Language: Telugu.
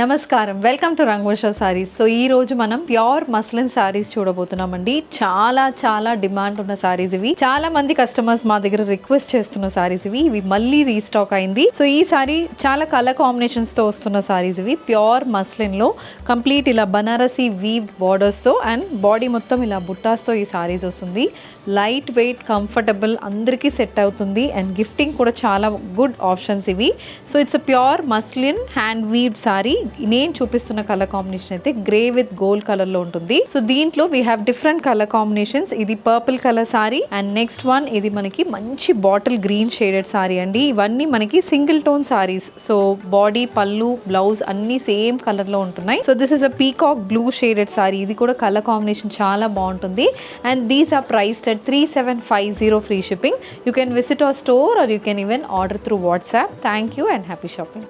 నమస్కారం, welcome to Rangavarsha saris. So ఈ రోజు మనం ప్యూర్ మస్లిన్ సారీస్ చూడబోతున్నామండి. చాలా డిమాండ్ ఉన్న సారీస్ ఇవి. చాలా మంది కస్టమర్స్ మా దగ్గర రిక్వెస్ట్ చేస్తున్న సారీస్ ఇవి మళ్ళీ రీస్టాక్ అయింది. సో ఈ సారీ చాలా కలర్ కాంబినేషన్స్ తో వస్తున్న సారీస్ ఇవి. ప్యూర్ మస్లిన్ లో కంప్లీట్ ఇలా బనారసి వీవ్ బార్డర్స్ తో అండ్ బాడీ మొత్తం ఇలా బుట్టాస్ తో ఈ సారీస్ వస్తుంది. లైట్ వెయిట్, కంఫర్టబుల్, అందరికీ సెట్ అవుతుంది అండ్ గిఫ్టింగ్ కూడా చాలా గుడ్ ఆప్షన్స్ ఇవి. So it's a pure muslin hand weaved sari. నేను చూపిస్తున్న కలర్ కాంబినేషన్ అయితే గ్రే విత్ గోల్డ్ కలర్ లో ఉంటుంది. సో దీంట్లో we have different colour combinations. ఇది purple colour sari and next one ఇది మనకి మంచి బాటిల్ గ్రీన్ షేడెడ్ సారీ అండి. ఇవన్నీ మనకి single tone saris. So body, పళ్ళు, బ్లౌజ్ అన్ని సేమ్ కలర్ లో ఉంటున్నాయి. So this is a peacock blue shaded sari. ఇది కూడా కలర్ కాంబినేషన్ చాలా బాగుంటుంది and these are priced at 3750 free shipping. You can visit our store or you can even order through WhatsApp. Thank you and happy shopping.